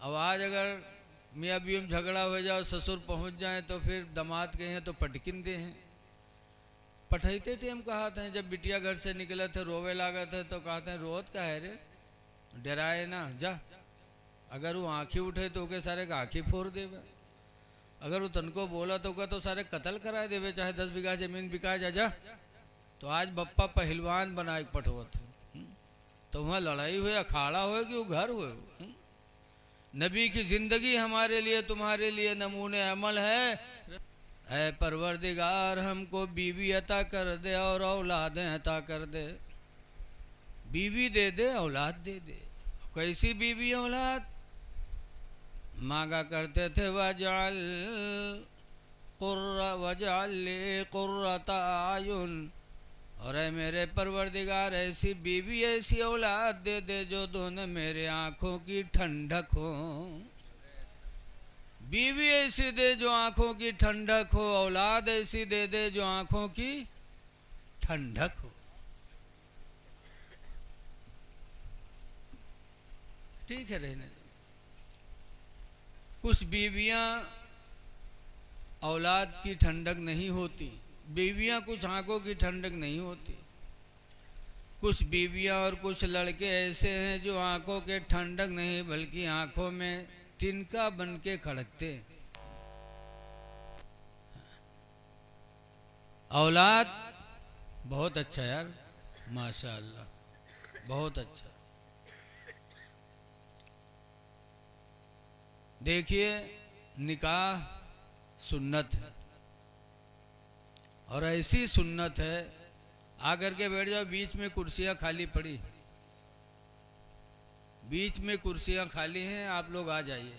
अब आज अगर मियाँ बीवी में झगड़ा हो जाओ, ससुर पहुंच जाए तो फिर दामाद के हैं तो पटकिन दे हैं। पठैते टेम कहा था जब बिटिया घर से निकले थे रोवे लागा थे तो कहते हैं रोत का है रे, डराए ना जा, अगर वो आँखी उठे तो के सारे का आँखी फोड़ देवे, अगर वो तनको बोला तो का तो सारे कत्ल करा देवे, चाहे 10 बीघा जमीन बिका जा। तो आज बप्पा पहलवान बनाए पठवत है। तो वहाँ लड़ाई हुई, अखाड़ा हो कि वो घर हुए। नबी की जिंदगी हमारे लिए तुम्हारे लिए नमूने अमल है। ऐ परवरदिगार हमको बीवी अता कर दे और औलादें अता कर दे। बीवी दे दे, औलाद दे दे। कैसी बीवी औलाद मांगा करते थे, वजअल कुर्रता आयुन, और ऐ मेरे परवरदिगार ऐसी बीवी ऐसी औलाद दे दे जो दोनों मेरे आँखों की ठंडक हो। बीवी ऐसी दे जो आँखों की ठंडक हो, औलाद ऐसी दे दे जो आँखों की ठंडक हो। ठीक है, रहने दो। कुछ बीवियाँ औलाद की ठंडक नहीं होती, बीवियाँ कुछ आँखों की ठंडक नहीं होती। कुछ बीवियाँ और कुछ लड़के ऐसे हैं जो आँखों के ठंडक नहीं बल्कि आँखों में तिनका बन के खड़कते। औलाद बहुत अच्छा यार, माशाअल्लाह, बहुत अच्छा। देखिए, निकाह सुन्नत है और ऐसी सुन्नत है, आकर के बैठ जाओ, बीच में कुर्सियां खाली पड़ी, बीच में कुर्सियां खाली हैं, आप लोग आ जाइए।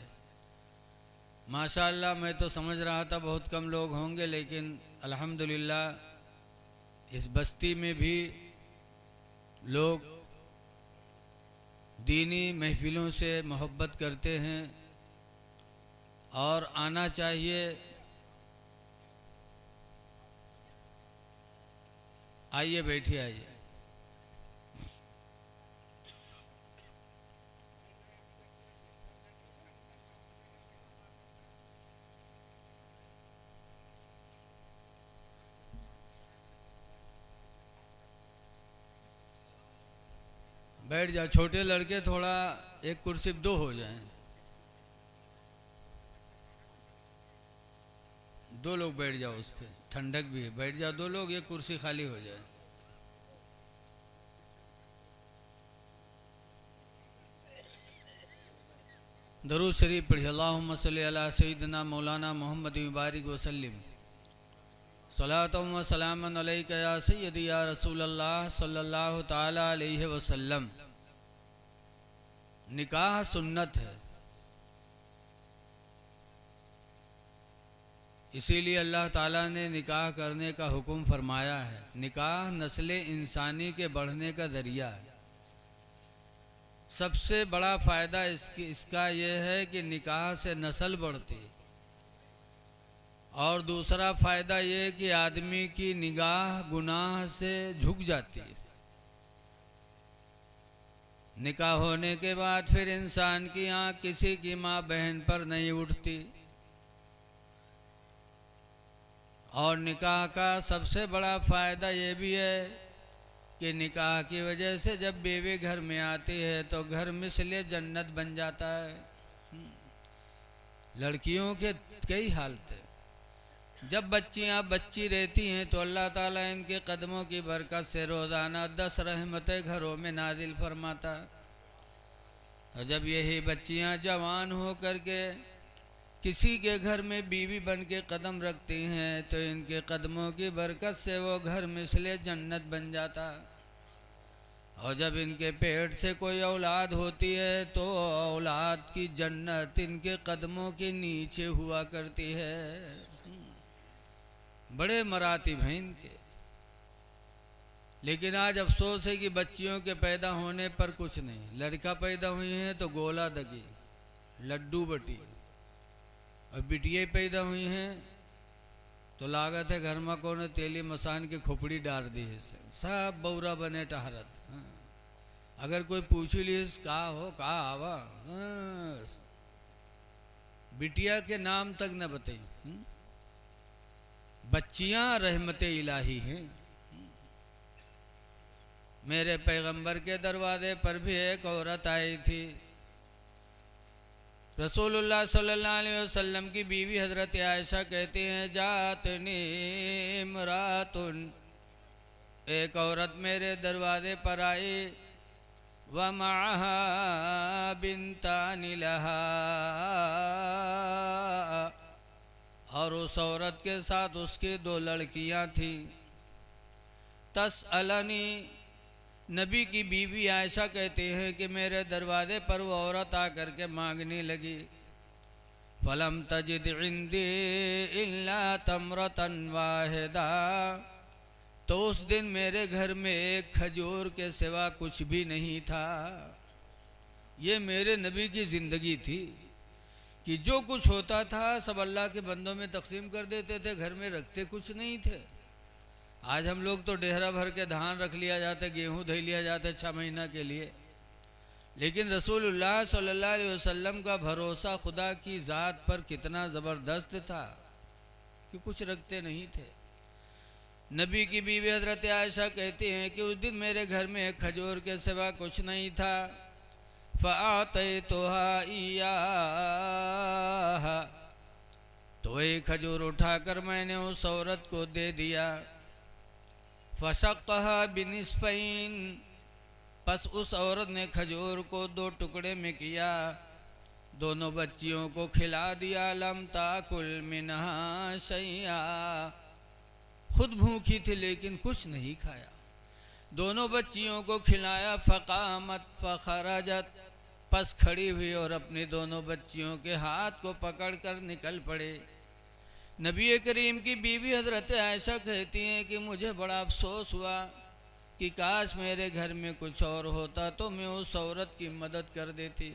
माशाअल्लाह, मैं तो समझ रहा था बहुत कम लोग होंगे, लेकिन अल्हम्दुलिल्लाह इस बस्ती में भी लोग दीनी महफिलों से मोहब्बत करते हैं और आना चाहिए। आइए, बैठिए, आइए। बैठ जाओ, छोटे लड़के थोड़ा एक कुर्सी दो हो जाएं, दो लोग बैठ जाओ, उस पर ठंडक भी है, बैठ जाओ दो लोग, एक कुर्सी खाली हो जाए। दरूद शरीफ पढ़िए। अल्लाहुम्मा सल्ली अला सय्यिदना मौलाना मोहम्मद मुबारक वसल्लम, सलातुम व सलामन अलैका या सय्यदी या रसूलल्लाह सल्लल्लाहु ताला अलैहि वसल्लम। निकाह सुन्नत है, इसीलिए अल्लाह ताला ने निकाह करने का हुक्म फरमाया है। निकाह नस्ल इंसानी के बढ़ने का ज़रिया है। सबसे बड़ा फ़ायदा इसका यह है कि निकाह से नस्ल बढ़ती है, और दूसरा फ़ायदा ये कि आदमी की निगाह गुनाह से झुक जाती है। निकाह होने के बाद फिर इंसान की आँख किसी की माँ बहन पर नहीं उठती। और निकाह का सबसे बड़ा फ़ायदा ये भी है कि निकाह की वजह से जब बीवी घर में आती है तो घर मिसले जन्नत बन जाता है। लड़कियों के कई हालत है, जब बच्चियां बच्ची रहती हैं तो अल्लाह ताला इनके कदमों की बरकत से रोज़ाना 10 रहमतें घरों में नाजिल फरमाता है। और जब यही बच्चियां जवान हो करके किसी के घर में बीवी बन के कदम रखती हैं तो इनके कदमों की बरकत से वो घर मिसले जन्नत बन जाता है। और जब इनके पेट से कोई औलाद होती है तो औलाद की जन्नत इनके कदमों के नीचे हुआ करती है। बड़े मरातिब हैं इनके। लेकिन आज अफसोस है कि बच्चियों के पैदा होने पर कुछ नहीं। लड़का पैदा हुई हैं तो गोला दगी, लड्डू बटी, और बिटिया पैदा हुई हैं तो लागत है घर में को तेली मसान की खोपड़ी डाल दी है, सब बौरा बने टहरत। अगर कोई पूछ ली का हो का आवा, बिटिया के नाम तक न बताई। बच्चियां रहमत इलाही हैं। मेरे पैगंबर के दरवाजे पर भी एक औरत आई थी। रसूलुल्लाह सल्लल्लाहु अलैहि वसल्लम की बीवी हजरत आयशा कहती हैं, जातनी इमरातुन, एक औरत मेरे दरवाजे पर आई, व मअहा बिन्तानि लहा, और उस औरत के साथ उसकी 2 लड़कियां थीं। तसअलनी, नबी की बीवी आयशा कहती है कि मेरे दरवाजे पर वो औरत आकर के मांगने लगी। फलम तजिद इंदी इल्ला तमरतन वाहिदा, तो उस दिन मेरे घर में एक खजूर के सिवा कुछ भी नहीं था। ये मेरे नबी की ज़िंदगी थी कि जो कुछ होता था सब अल्लाह के बंदों में तकसीम कर देते थे, घर में रखते कुछ नहीं थे। आज हम लोग तो डेहरा भर के धान रख लिया जाता, गेहूँ धो लिया जाता 6 महीना के लिए, लेकिन रसूलुल्लाह सल्लल्लाहु अलैहि वसल्लम का भरोसा खुदा की ज़ात पर कितना ज़बरदस्त था कि कुछ रखते नहीं थे। नबी की बीवी हज़रत आयशा कहती हैं कि उस दिन मेरे घर में एक खजूर के सिवा कुछ नहीं था। फ़अतैतुहा इय्याहा, तो एक खजूर उठाकर मैंने उस औरत को दे दिया। फ़शक़्क़हा बिनिस्फ़ैन, बस उस औरत ने खजूर को 2 टुकड़े में किया, दोनों बच्चियों को खिला दिया। लम ताकुल मिनहा शैआ, खुद भूखी थी लेकिन कुछ नहीं खाया, दोनों बच्चियों को खिलाया। फ़क़ामत फ़ख़रजत, पस खड़ी हुई और अपनी दोनों बच्चियों के हाथ को पकड़कर निकल पड़े। नबी करीम की बीवी हज़रत आयशा कहती हैं कि मुझे बड़ा अफसोस हुआ कि काश मेरे घर में कुछ और होता तो मैं उस औरत की मदद कर देती।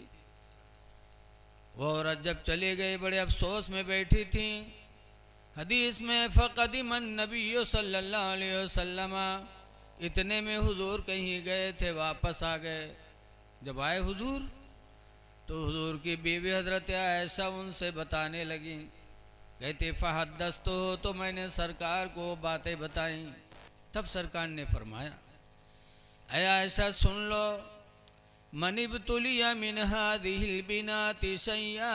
वो औरत जब चली गई बड़े अफसोस में बैठी थी। हदीस में फ़क़दिमन नबी सल्लल्लाहु अलैहि वसल्लम, इतने में हुजूर कहीं गए थे, वापस आ गए। जब आए हुजूर तो हुजूर की बीवी हज़रत आयशा उनसे बताने लगी। कहते फ़हद्दस्तु, तो मैंने सरकार को बातें बताई। तब सरकार ने फरमाया, ऐ आयशा सुन लो, मनिबतुलिया मिन हादिहिल बिनाति शैया,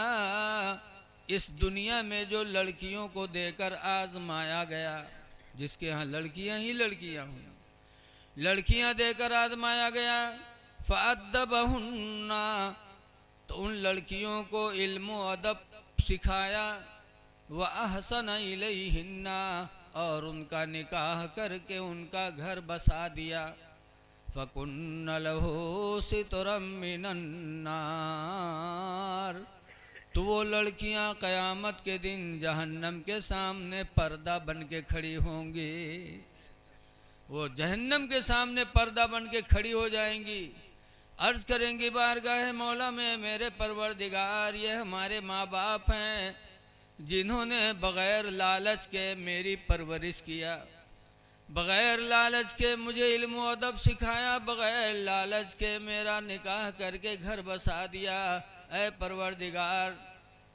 इस दुनिया में जो लड़कियों को देकर आजमाया गया, जिसके यहाँ लड़कियाँ ही लड़कियाँ हुई, लड़कियाँ देकर आजमाया गया। फ़अद्दबहुन्ना, तो उन लड़कियों को इल्म अदब सिखाया। व अहसन इलैहिन्ना, और उनका निकाह करके उनका घर बसा दिया। फ़कुन्न लहू सितरम मिनन नार, तो वो लड़कियां क़यामत के दिन जहन्नम के सामने पर्दा बन के खड़ी होंगी। वो जहन्नम के सामने पर्दा बन के खड़ी हो जाएंगी। अर्ज़ करेंगी बारगाह मौला में, मेरे परवरदिगार, ये हमारे माँ बाप हैं जिन्होंने बग़ैर लालच के मेरी परवरिश किया, बग़ैर लालच के मुझे इल्म अदब सिखाया, बग़ैर लालच के मेरा निकाह करके घर बसा दिया। ऐ परवरदिगार,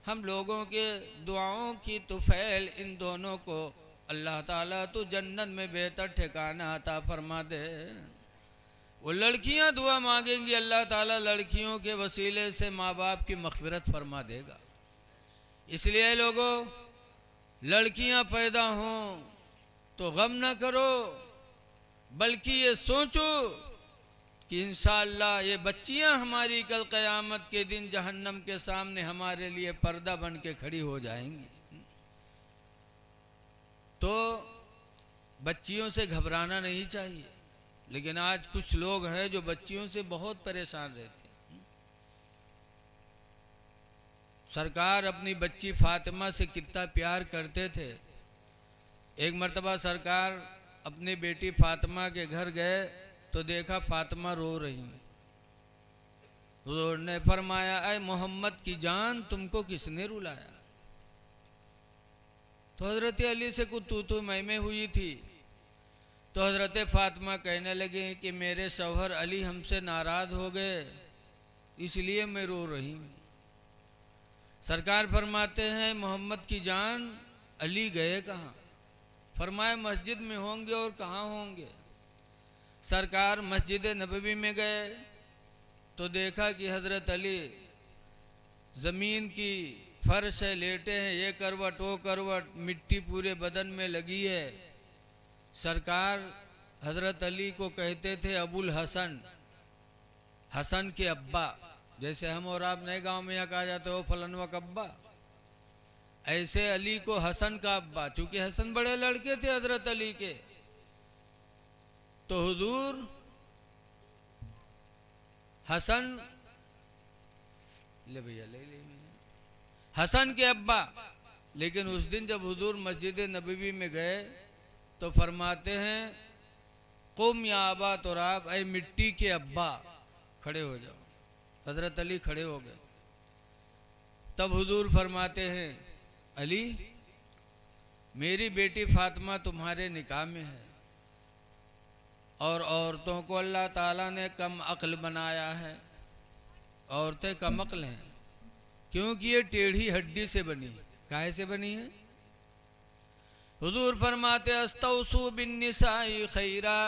हम लोगों के दुआओं की तुफ़ैल इन दोनों को अल्लाह ताला तो जन्नत में बेहतर ठिकाना अता फरमा दे। वो लड़कियां दुआ मांगेंगी, अल्लाह ताला लड़कियों के वसीले से माँ बाप की मग़फ़िरत फरमा देगा। इसलिए लोगों, लड़कियां पैदा हों तो गम न करो, बल्कि ये सोचो कि इंशाअल्लाह ये बच्चियां हमारी कल क़यामत के दिन जहन्नम के सामने हमारे लिए पर्दा बन के खड़ी हो जाएंगी। तो बच्चियों से घबराना नहीं चाहिए, लेकिन आज कुछ लोग हैं जो बच्चियों से बहुत परेशान रहते हैं। सरकार अपनी बच्ची फातिमा से कितना प्यार करते थे। एक मर्तबा सरकार अपनी बेटी फातिमा के घर गए तो देखा फातिमा रो रही। हुज़ूर ने फरमाया, ऐ मोहम्मद की जान, तुमको किसने रुलाया? तो हज़रत अली से कुछ तू मैं हुई थी। तो हज़रत फातिमा कहने लगे कि मेरे शौहर अली हमसे नाराज़ हो गए, इसलिए मैं रो रही हूँ। सरकार फरमाते हैं मोहम्मद की जान अली गए कहाँ? फरमाया मस्जिद में होंगे। और कहाँ होंगे? सरकार मस्जिद नबवी में गए तो देखा कि हज़रत अली ज़मीन की फर्श है, लेटे हैं, ये करवट वो करवट, मिट्टी पूरे बदन में लगी है। सरकार हज़रत अली को कहते थे अबुल हसन, हसन के अब्बा। जैसे हम और आप नए गांव में यहाँ कहा जाता है वो फलनवा का अब्बा, ऐसे अली को हसन का अब्बा। चूंकि हसन बड़े लड़के थे हज़रत अली के, तो हुजूर हसन ले भैया ले हसन के अब्बा। लेकिन उस दिन जब हुजूर मस्जिद नबवी में गए तो फरमाते हैं कुम या अबा तुराब, ऐ मिट्टी के अब्बा खड़े हो जाओ। हजरत अली खड़े हो गए। तब हुजूर फरमाते हैं अली मेरी बेटी फातिमा तुम्हारे निकाह में है और औरतों को अल्लाह ताला ने कम अक्ल बनाया है। औरतें कम अक्ल हैं क्योंकि ये टेढ़ी हड्डी से बनी। काहे से बनी है? हुजूर फरमाते अस्तौसु बिन निसाई खैरा,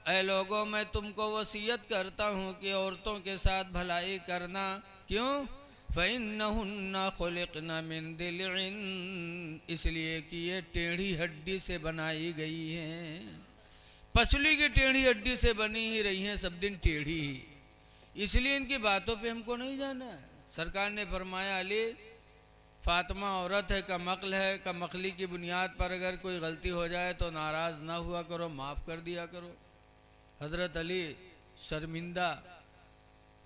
ऐ लोगों मैं तुमको वसीयत करता हूँ कि औरतों के साथ भलाई करना। क्यों? फ़इन्नहुन्ना खुलिक़ना मिन दिलइन, इसलिए कि ये टेढ़ी हड्डी से बनाई गई हैं। पसली की टेढ़ी हड्डी से बनी ही रही हैं, सब दिन टेढ़ी ही, इसलिए इनकी बातों पे हमको नहीं जाना है। सरकार ने फरमाया अली फातिमा औरत है, कम अक्ल है, कम अक्ली की बुनियाद पर अगर कोई गलती हो जाए तो नाराज़ ना हुआ करो, माफ़ कर दिया करो। हज़रत अली शर्मिंदा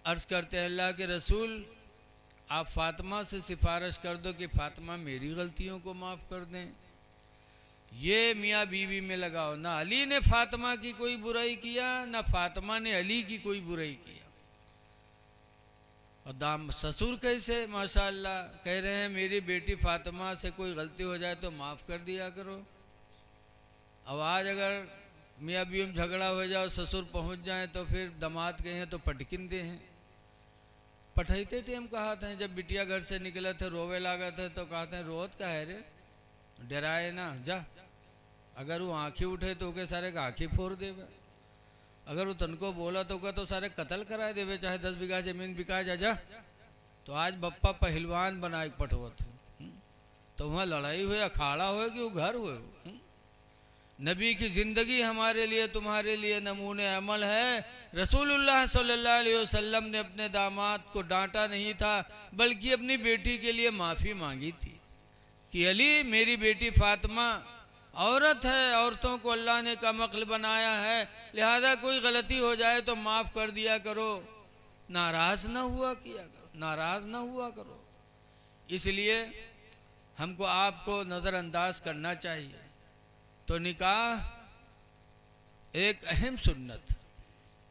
अर्ज़ करते हैं अल्लाह के रसूल आप फातिमा से सिफारिश कर दो कि फातिमा मेरी गलतियों को माफ़ कर दें। ये मियाँ बीवी में लगाओ, ना अली ने फातिमा की कोई बुराई किया ना फातिमा ने अली की कोई बुराई किया। और दाम ससुर कैसे माशाअल्लाह कह रहे हैं मेरी बेटी फातिमा से कोई गलती हो जाए तो माफ़ कर दिया करो। अब आज अगर मियाँ बीवी में झगड़ा हो जाए, ससुर पहुंच जाए तो फिर दामाद कहें तो पटकिन दे हैं। पठाइते टेम कहा था जब बिटिया घर से निकले थे रोवे लागा थे तो कहते हैं रोत का है रे, डराए ना जा। अगर वो आँखी उठे तो के सारे आँखी फोड़ देवे, अगर वो तनको बोला तो का तो सारे कत्ल करा देवे, चाहे 10 बीघा जमीन बिका जा। तो आज बप्पा पहलवान बनाए पटवत तो वहाँ लड़ाई हुई, अखाड़ा हुए कि वो घर हुए। नबी की ज़िंदगी हमारे लिए तुम्हारे लिए नमूने अमल है। रसूलुल्लाह सल्लल्लाहु अलैहि वसल्लम ने अपने दामाद को डांटा नहीं था बल्कि अपनी बेटी के लिए माफ़ी मांगी थी कि अली मेरी बेटी फातिमा औरत है, औरतों को अल्लाह ने कम अक्ल बनाया है, लिहाजा कोई गलती हो जाए तो माफ़ कर दिया करो, नाराज़ ना हुआ करो, नाराज़ ना हुआ करो। इसलिए हमको आपको नज़रअंदाज करना चाहिए। तो निकाह एक अहम सुन्नत,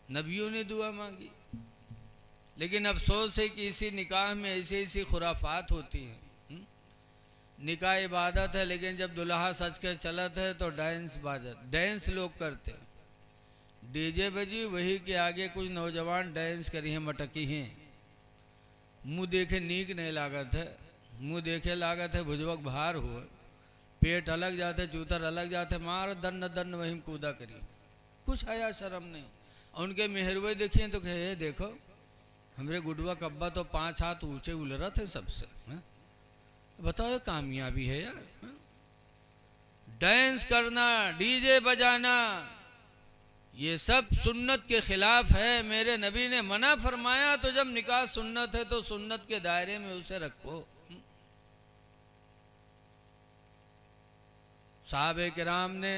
नबियों ने दुआ मांगी, लेकिन अफसोस है कि इसी निकाह में ऐसी खुराफात होती हैं। निकाह इबादत है लेकिन जब दुल्हा सच के चलत है तो डांस बाजत, डांस लोग करते, डीजे बजी, वही के आगे कुछ नौजवान डांस करी हैं, मटकी हैं। मुँह देखे नीक नहीं लागत है, मुँह देखे लागत है भुजबक भार हुआ, पेट अलग जाते, चूतर अलग जाते, मार दन्न दन्न वहीं कूदा करी, कुछ आया शर्म नहीं। उनके मेहरवे देखिए तो कहे देखो हमरे गुडवा कब्बा तो 5 हाथ ऊंचे उलरत है सबसे। बताओ ये कामयाबी है यार? डांस करना, डीजे बजाना, ये सब सुन्नत के खिलाफ है। मेरे नबी ने मना फरमाया, तो जब निकाह सुन्नत है तो सुन्नत के दायरे में उसे रखो। साहबे किराम ने,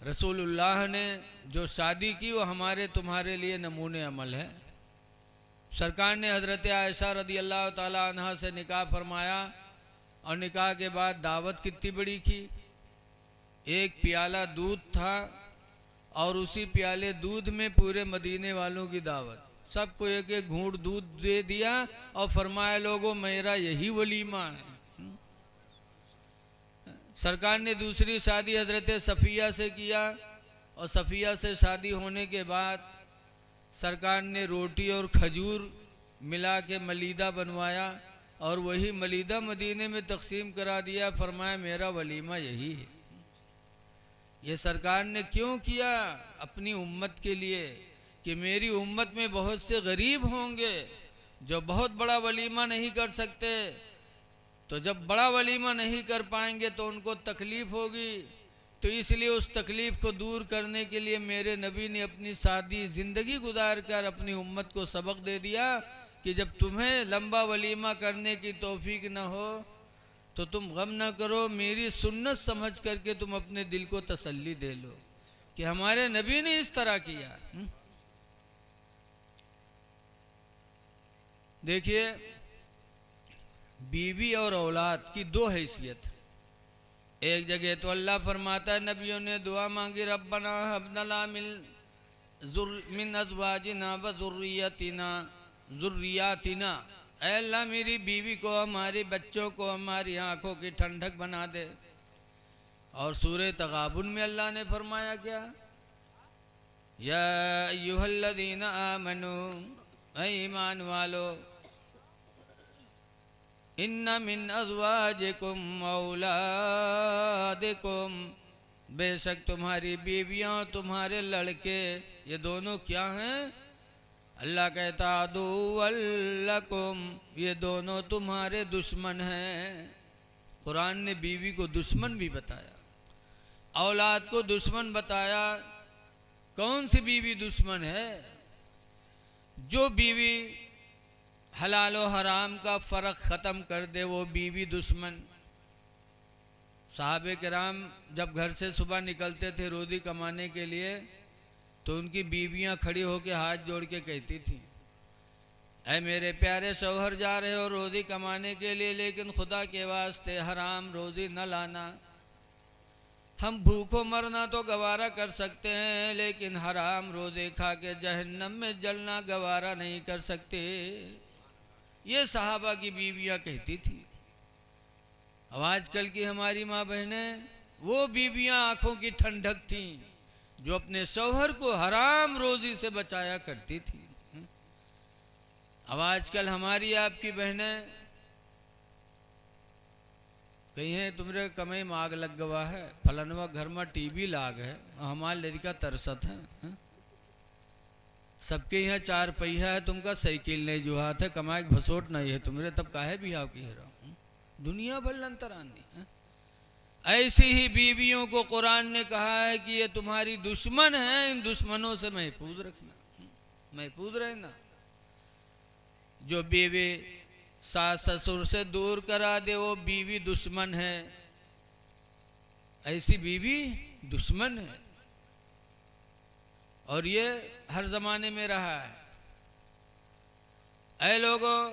रसूलुल्लाह ने जो शादी की वो हमारे तुम्हारे लिए नमूने अमल है। सरकार ने हज़रत आयशा रदी अल्लाह ताला अन्हा से निकाह फरमाया और निकाह के बाद दावत कितनी बड़ी की। एक प्याला दूध था और उसी प्याले दूध में पूरे मदीने वालों की दावत, सबको एक एक घूंट दूध दे दिया और फरमाया लोगों मेरा यही वलीमा है। सरकार ने दूसरी शादी हज़रत सफ़िया से किया और सफ़िया से शादी होने के बाद सरकार ने रोटी और खजूर मिला के मलीदा बनवाया और वही मलीदा मदीने में तकसीम करा दिया। फरमाया मेरा वलीमा यही है। ये सरकार ने क्यों किया? अपनी उम्मत के लिए, कि मेरी उम्मत में बहुत से गरीब होंगे जो बहुत बड़ा वलीमा नहीं कर सकते, तो जब बड़ा वलीमा नहीं कर पाएंगे तो उनको तकलीफ़ होगी। तो इसलिए उस तकलीफ़ को दूर करने के लिए मेरे नबी ने अपनी सादी ज़िंदगी गुजार कर अपनी उम्मत को सबक दे दिया कि जब तुम्हें लंबा वलीमा करने की तौफीक न हो तो तुम गम न करो, मेरी सुन्नत समझ करके तुम अपने दिल को तसल्ली दे लो कि हमारे नबी ने इस तरह किया। देखिए, बीवी और औलाद की दो हैसियत। एक जगह तो अल्लाह फरमाता है, नबियों ने दुआ मांगी, रब्बना हब लना मिन अज़वाजिना व ज़ुर्रियातिना, ऐ अल्लाह मेरी बीवी को, हमारे बच्चों को हमारी आंखों की ठंडक बना दे। और सूरह तगाबुन में अल्लाह ने फरमाया क्या? या अय्युहल्लज़ीना आमनू, ऐ ईमान वालो, इन्ना मिन अज़वाजिकुम औलादिकुम, बेशक तुम्हारी बीवियाँ तुम्हारे लड़के ये दोनों क्या हैं? अल्लाह कहता अदुव्वल्लकुम, ये दोनों तुम्हारे दुश्मन हैं। कुरान ने बीवी को दुश्मन भी बताया, औलाद को दुश्मन बताया। कौन सी बीवी दुश्मन है? जो बीवी हलाल और हराम का फ़र्क ख़त्म कर दे वो बीवी दुश्मन। साहबे किराम जब घर से सुबह निकलते थे रोज़ी कमाने के लिए तो उनकी बीवियां खड़ी होकर हाथ जोड़ के कहती थी, ऐ मेरे प्यारे शौहर जा रहे हो रोज़ी कमाने के लिए, लेकिन खुदा के वास्ते हराम रोज़ी न लाना। हम भूखों मरना तो गवारा कर सकते हैं, लेकिन हराम रोज़ी खा के जहन्नम में जलना गवारा नहीं कर सकते। ये सहाबा की बीवियां कहती थी। अब आजकल की हमारी माँ बहनें, वो बीवियां आंखों की ठंडक थीं जो अपने शौहर को हराम रोजी से बचाया करती थी। अब आजकल हमारी आपकी बहनें कही है तुमरे कमे में आग लग गवा है, फलनवा घर में टीवी लाग है, हमारे लड़का तरसत है। सबके यहाँ 4 पहिया है, तुमका साइकिल नहीं जो हाथ है, कमाए भसोट नहीं है तुमरे, तब काहे भी आओ की है दुनिया भर लंतरानी है। ऐसी ही बीवियों को कुरान ने कहा है कि ये तुम्हारी दुश्मन है, इन दुश्मनों से महफूज रखना, महफूज रहना। जो बीवी सास ससुर से दूर करा दे वो बीवी दुश्मन है, ऐसी बीवी दुश्मन है। और ये हर जमाने में रहा है। ऐ लोगों,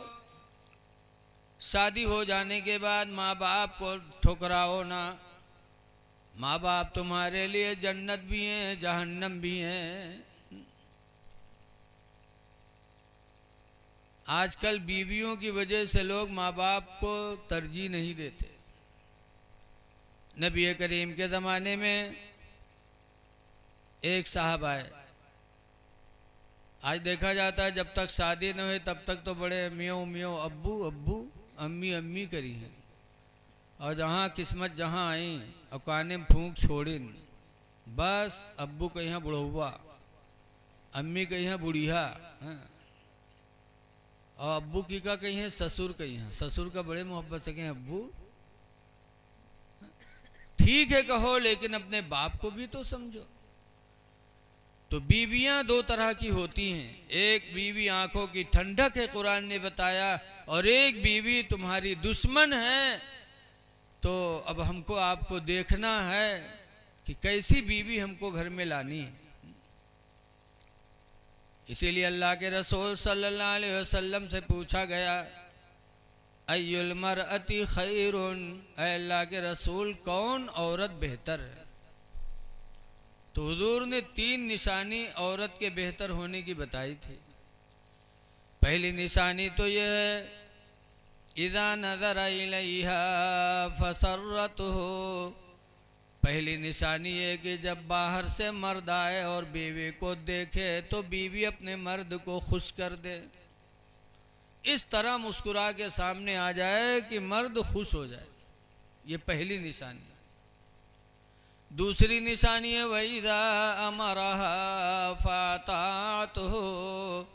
शादी हो जाने के बाद माँ बाप को ठुकराओ ना। माँ बाप तुम्हारे लिए जन्नत भी हैं, जहन्नम भी हैं। आजकल बीवियों की वजह से लोग माँ बाप को तरजीह नहीं देते। नबी करीम के ज़माने में एक साहब आए। आज देखा जाता है जब तक शादी न हुई तब तक तो बड़े मियों मियों अब्बू अब्बू अम्मी अम्मी करी है, और जहाँ किस्मत जहाँ आई और काने में फूंक छोड़ी, बस अब्बू के यहाँ बुढ़वा, अम्मी के यहाँ बुढ़िया, और अब्बू की का कहीं है ससुर के यहाँ, ससुर का बड़े मोहब्बत से कहें अब्बू। ठीक है कहो, लेकिन अपने बाप को भी तो समझो। तो बीवियां 2 तरह की होती हैं, एक बीवी आंखों की ठंडक है कुरान ने बताया, और एक बीवी तुम्हारी दुश्मन है। तो अब हमको आपको देखना है कि कैसी बीवी हमको घर में लानी है। इसीलिए अल्लाह के रसूल सल्लल्लाहु अलैहि वसल्लम से पूछा गया, अय्युल मरअति खैरुन, ऐ अल्लाह के रसूल कौन औरत बेहतर है? तो हुजूर ने 3 निशानी औरत के बेहतर होने की बताई थी। पहली निशानी तो यह है, इज़ा नज़र इलैहा फसर्रतहु, पहली निशानी है कि जब बाहर से मर्द आए और बीवी को देखे तो बीवी अपने मर्द को खुश कर दे। इस तरह मुस्कुरा के सामने आ जाए कि मर्द खुश हो जाए। ये पहली निशानी। दूसरी निशानी है वैदा अमरहा फातात हो।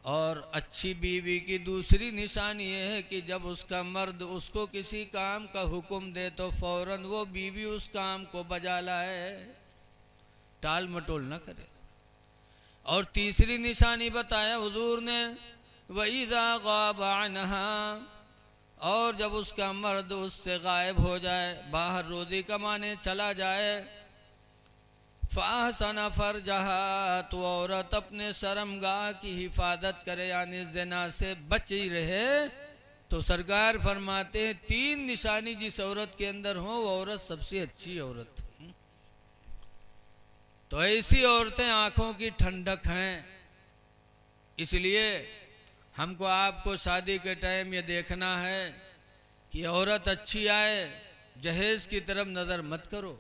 और अच्छी बीवी की दूसरी निशानी ये है कि जब उसका मर्द उसको किसी काम का हुक्म दे तो फौरन वो बीवी उस काम को बजा लाए, टाल मटोल न करे। और तीसरी निशानी बताया हुजूर ने वइज़ा ग़ाब अन्हा, और जब उसका मर्द उससे गायब हो जाए, बाहर रोज़ी कमाने चला जाए, फ़ाहसन फ़रजहा, तो औरत अपने शर्मगाह की हिफाजत करे यानी ज़िना से बची रहे। तो सरकार फरमाते हैं 3 निशानी जिस औरत के अंदर हो वो औरत सबसे अच्छी औरत। तो ऐसी औरतें आँखों की ठंडक हैं। इसलिए हमको आपको शादी के टाइम ये देखना है कि औरत अच्छी आए, जहेज़ की तरफ नज़र मत करो।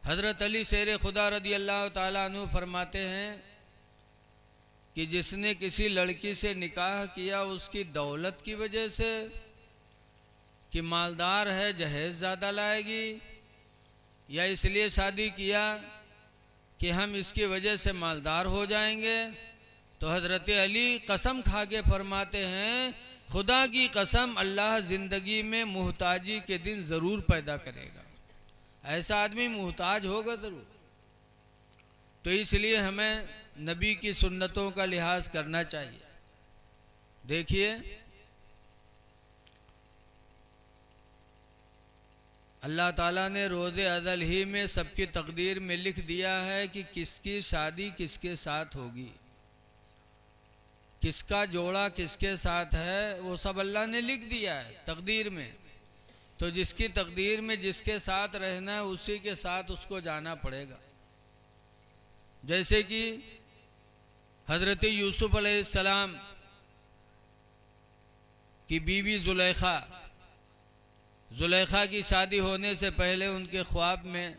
हज़रत अली शेर खुदा रदी अल्लाह ताला अन्हु फरमाते हैं कि जिसने किसी लड़की से निकाह किया उसकी दौलत की वजह से कि मालदार है जहेज़ ज़्यादा लाएगी, या इसलिए शादी किया कि हम इसकी वजह से मालदार हो जाएंगे, तो हज़रत अली कसम खा के फरमाते हैं खुदा की कसम अल्लाह ज़िंदगी में मुहताजी के दिन ज़रूर पैदा करेगा। ऐसा आदमी मुहताज होगा ज़रूर। तो इसलिए हमें नबी की सुन्नतों का लिहाज करना चाहिए। देखिए अल्लाह ताला ने रोज़े अज़ल ही में सबकी तकदीर में लिख दिया है कि किसकी शादी किसके साथ होगी, किसका जोड़ा किसके साथ है, वो सब अल्लाह ने लिख दिया है तकदीर में। तो जिसकी तकदीर में जिसके साथ रहना है उसी के साथ उसको जाना पड़ेगा। जैसे कि हज़रत यूसुफ अलैहिस्सलाम की बीवी ज़ुलेखा की शादी होने से पहले उनके ख्वाब में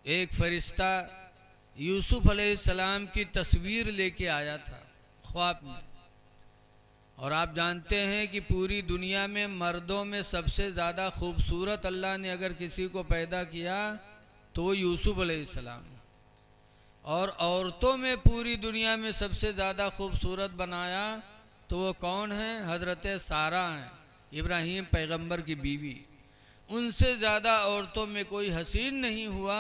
एक फरिश्ता यूसुफ अलैहिस्सलाम की तस्वीर लेके आया था ख्वाब में। और आप जानते हैं कि पूरी दुनिया में मर्दों में सबसे ज़्यादा खूबसूरत अल्लाह ने अगर किसी को पैदा किया तो वो यूसुफ अलैहिस्सलाम, और औरतों में पूरी दुनिया में सबसे ज़्यादा खूबसूरत बनाया तो वो कौन है? हज़रत सारा हैं, इब्राहीम पैगंबर की बीवी। उनसे ज़्यादा औरतों में कोई हसीन नहीं हुआ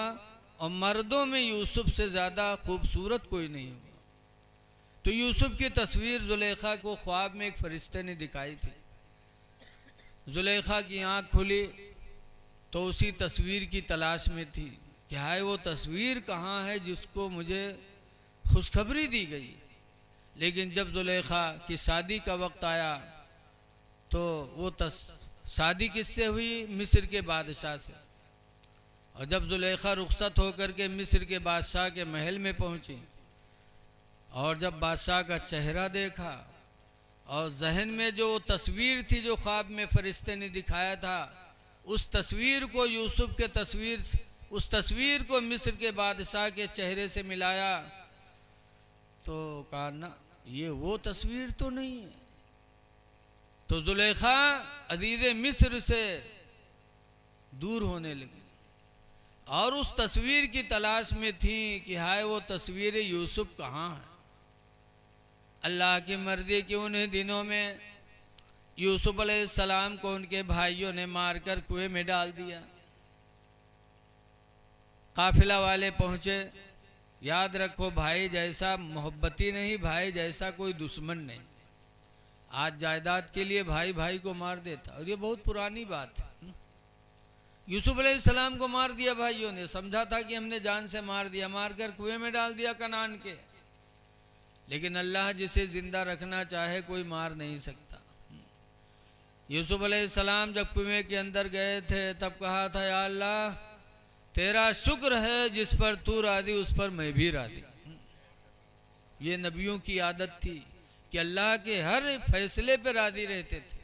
और मर्दों में यूसुफ से ज़्यादा खूबसूरत कोई नहीं हुआ। तो यूसुफ की तस्वीर ज़ुलेखा को ख्वाब में एक फरिश्ते ने दिखाई थी। ज़ुलेखा की आँख खुली तो उसी तस्वीर की तलाश में थी कि हाय वो तस्वीर कहाँ है जिसको मुझे खुशखबरी दी गई। लेकिन जब ज़ुलेखा की शादी का वक्त आया तो वो शादी किससे हुई? मिस्र के बादशाह से। और जब ज़ुलेखा रुखसत होकर के मिस्र के बादशाह के महल में पहुँची और जब बादशाह का चेहरा देखा और जहन में जो तस्वीर थी जो ख्वाब में फरिश्ते ने दिखाया था, उस तस्वीर को यूसुफ के तस्वीर उस तस्वीर को मिस्र के बादशाह के चेहरे से मिलाया तो कहा ना ये वो तस्वीर तो नहीं है। तो ज़ुलेखा अजीज़ मिस्र से दूर होने लगी और उस तस्वीर की तलाश में थी कि हाय वो तस्वीर यूसुफ कहाँ है। अल्लाह की मर्ज़ी कि उन्हीं दिनों में यूसुफ अलैहिस्सलाम को उनके भाइयों ने मारकर कुएं में डाल दिया। काफिला वाले पहुँचे। याद रखो भाई जैसा मोहब्बती नहीं, भाई जैसा कोई दुश्मन नहीं। आज जायदाद के लिए भाई भाई को मार देता, और ये बहुत पुरानी बात है। यूसुफ अलैहिस्सलाम को मार दिया भाइयों ने, समझा था कि हमने जान से मार दिया, मारकर कुएं में डाल दिया कनान के। लेकिन अल्लाह जिसे जिंदा रखना चाहे कोई मार नहीं सकता। यूसुफ अलैहिस्सलाम जब कुएं के अंदर गए थे तब कहा था या अल्लाह तेरा शुक्र है जिस पर तू राज़ी उस पर मैं भी राज़ी। ये नबियों की आदत थी कि अल्लाह के हर फैसले पे राज़ी रहते थे।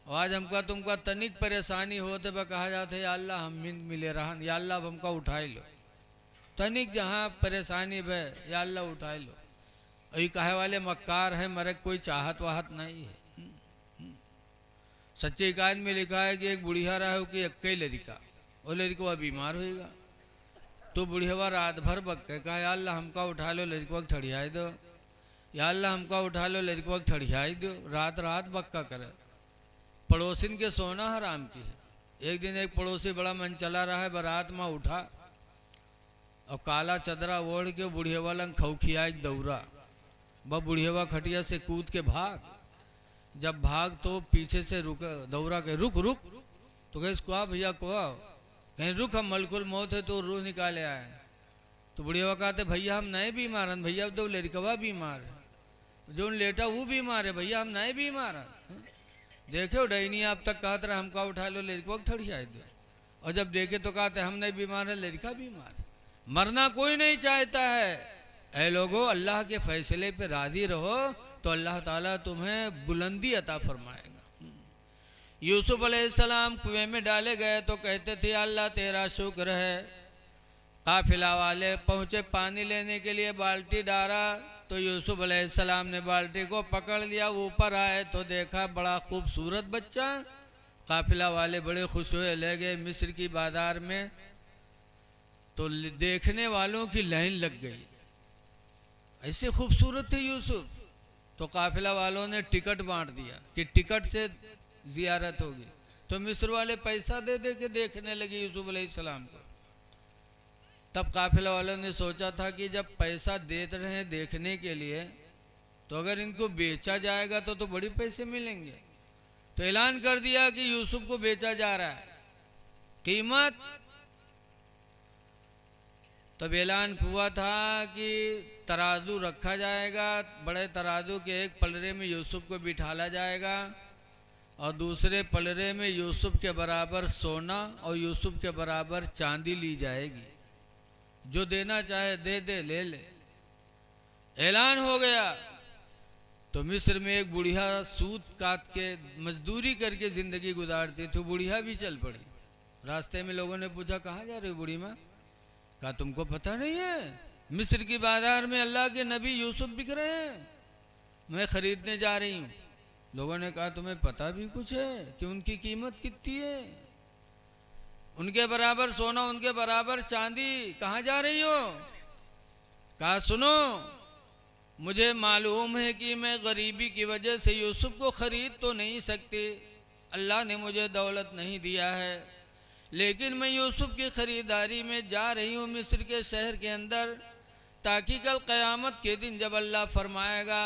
और आज हमका तुमका तनिक परेशानी होते पर कहा जाता है या अल्लाह हम मिले रहा, या अल्लाह हमका उठाई लो। तनिक जहाँ परेशानी बे या अल्लाह उठाई लो। और ये कहे वाले मक्कार है, मरे कोई चाहत वाहत नहीं है। सच्चे कायद में लिखा है कि एक बुढ़िया रहा है कि अक्के लड़का, और लड़का बीमार होएगा तो बुढ़िया रात भर बक्के कहा या अल्लाह हमका उठा लो लड़का ठड़ियाई दो, या अल्लाह हमका उठा लो लड़का ठड़ियाई दो, रात रात बक्का करे। पड़ोसिन के सोना हराम की है। एक दिन एक पड़ोसी बड़ा मन चला रहा है, बारात में उठा और काला चदरा ओढ़ के बुढ़िया लंग खौखिया एक दौरा, वह बुढ़िया खटिया से कूद के भाग। जब भाग तो पीछे से रुक, दौरा के रुक रुक, तो कहे इसको भैया को कहीं रुक, हम मलकुल मौत है तो रूह निकाले आए। तो बुढ़िया कहते भैया हम नए बीमार हैं, भैया तो लड़कवा बीमार है, जो लेटा वो बीमार है, भैया हम नए बीमार हैं। देखे डैनी आप तक कहते रहे हमका उठा लो लड़का ठड़िया दो, और जब देखे तो कहते हम नहीं बीमार है, लड़का बीमार है। मरना कोई नहीं चाहता है। ऐ लोगों, अल्लाह के फैसले पे राजी रहो तो अल्लाह ताला तुम्हें बुलंदी अता फरमाएगा। यूसुफ अलैहिस्सलाम कुएं में डाले गए तो कहते थे अल्लाह तेरा शुक्र है। काफिला वाले पहुँचे पानी लेने के लिए, बाल्टी डाला तो यूसुफ अलैहिस्सलाम ने बाल्टी को पकड़ लिया। ऊपर आए तो देखा बड़ा खूबसूरत बच्चा। काफिला वाले बड़े खुश हुए, ले गए मिस्र की बाजार में, तो देखने वालों की लाइन लग गई, ऐसे खूबसूरत थे यूसुफ। तो काफिला वालों ने टिकट बांट दिया कि टिकट से जियारत होगी। तो मिस्र वाले पैसा दे दे के देखने लगे यूसुफ अलैहिस्सलाम को। तब काफिला वालों ने सोचा था कि जब पैसा देते रहे देखने के लिए, तो अगर इनको बेचा जाएगा तो बड़े पैसे मिलेंगे। तो ऐलान कर दिया कि यूसुफ को बेचा जा रहा है, कीमत। तब ऐलान हुआ था कि तराजू रखा जाएगा, बड़े तराजू के एक पलरे में यूसुफ को बिठाला जाएगा और दूसरे पलरे में यूसुफ के बराबर सोना और यूसुफ के बराबर चांदी ली जाएगी। जो देना चाहे दे दे, ले ले। ऐलान हो गया। तो मिस्र में एक बुढ़िया सूत काट के मजदूरी करके जिंदगी गुजारती थी, बुढ़िया भी चल पड़ी। रास्ते में लोगों ने पूछा कहाँ जा रहे हो बूढ़ी माँ? कहा तुमको पता नहीं है, मिस्र की बाजार में अल्लाह के नबी यूसुफ बिक रहे हैं, मैं खरीदने जा रही हूँ। लोगों ने कहा तुम्हें पता भी कुछ है कि उनकी कीमत कितनी है? उनके बराबर सोना, उनके बराबर चांदी, कहाँ जा रही हो? कहा सुनो, मुझे मालूम है कि मैं गरीबी की वजह से यूसुफ को खरीद तो नहीं सकती, अल्लाह ने मुझे दौलत नहीं दिया है, लेकिन मैं यूसुफ की ख़रीदारी में जा रही हूँ मिस्र के शहर के अंदर, ताकि कल क़यामत के दिन जब अल्लाह फरमाएगा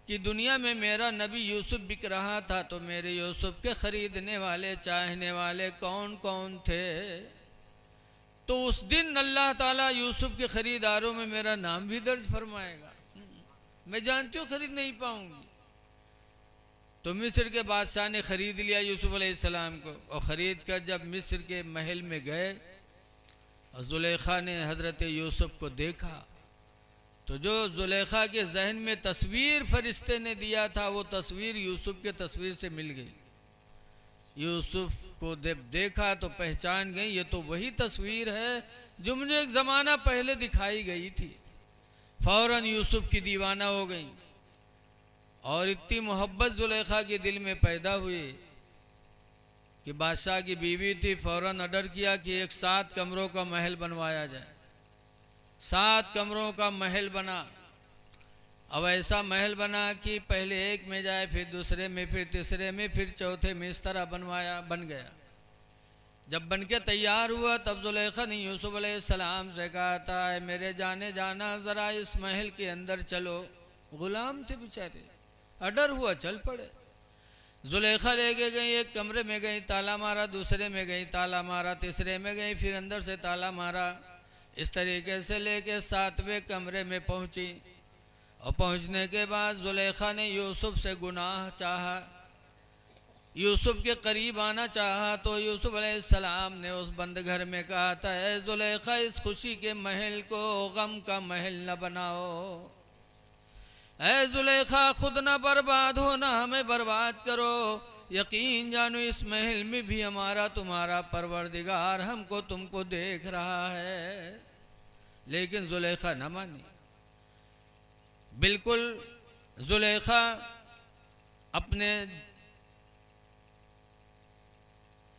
कि दुनिया में मेरा नबी यूसुफ बिक रहा था तो मेरे यूसुफ के ख़रीदने वाले, चाहने वाले कौन कौन थे, तो उस दिन अल्लाह ताला यूसुफ के ख़रीदारों में मेरा नाम भी दर्ज फरमाएगा। मैं जानती हूँ खरीद नहीं पाऊंगी। तो मिस्र के बादशाह ने ख़रीद लिया यूसुफ अलैहिस्सलाम को, और ख़रीद कर जब मिस्र के महल में गए, ज़ुलेखा ने हज़रत यूसुफ को देखा तो जो ज़ुलेखा के जहन में तस्वीर फरिश्ते ने दिया था वो तस्वीर यूसुफ के तस्वीर से मिल गई। यूसुफ को जब देखा तो पहचान गई, ये तो वही तस्वीर है जो मुझे एक ज़माना पहले दिखाई गई थी। फ़ौरन यूसुफ की दीवाना हो गई और इतनी मोहब्बत ज़ुलेखा के दिल में पैदा हुई कि बादशाह की बीवी थी, फ़ौरन ऑर्डर किया कि एक 7 कमरों का महल बनवाया जाए। 7 कमरों का महल बना। अब ऐसा महल बना कि पहले एक में जाए, फिर दूसरे में, फिर तीसरे में, फिर चौथे में, इस तरह बनवाया, बन गया। जब बन के तैयार हुआ तब ज़ुलेखा ने यूसुफ अलैहिस्सलाम से कहा था मेरे जाने जाना ज़रा इस महल के अंदर चलो। गुलाम थे बेचारे, ऑर्डर हुआ चल पड़े। ज़ुलेखा लेके गई, एक कमरे में गई, ताला मारा, दूसरे में गई, ताला मारा, तीसरे में गई, फिर अंदर से ताला मारा। इस तरीके से लेके 7वें कमरे में पहुंची और पहुंचने के बाद ज़ुलेखा ने यूसुफ से गुनाह चाहा, यूसुफ के करीब आना चाहा। तो यूसुफ अलैहिस्सलाम ने उस बंद घर में कहा था ऐ ज़ुलेखा, इस खुशी के महल को गम का महल न बनाओ। ऐ ज़ुलेखा, खुद ना बर्बाद हो ना हमें बर्बाद करो। यकीन जानो इस महल में भी हमारा तुम्हारा परवरदिगार हमको तुमको देख रहा है। लेकिन ज़ुलेखा न मानी। बिल्कुल जुलेखा अपने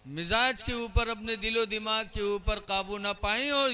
मिजाज के ऊपर, अपने दिलो दिमाग के ऊपर काबू ना पाई और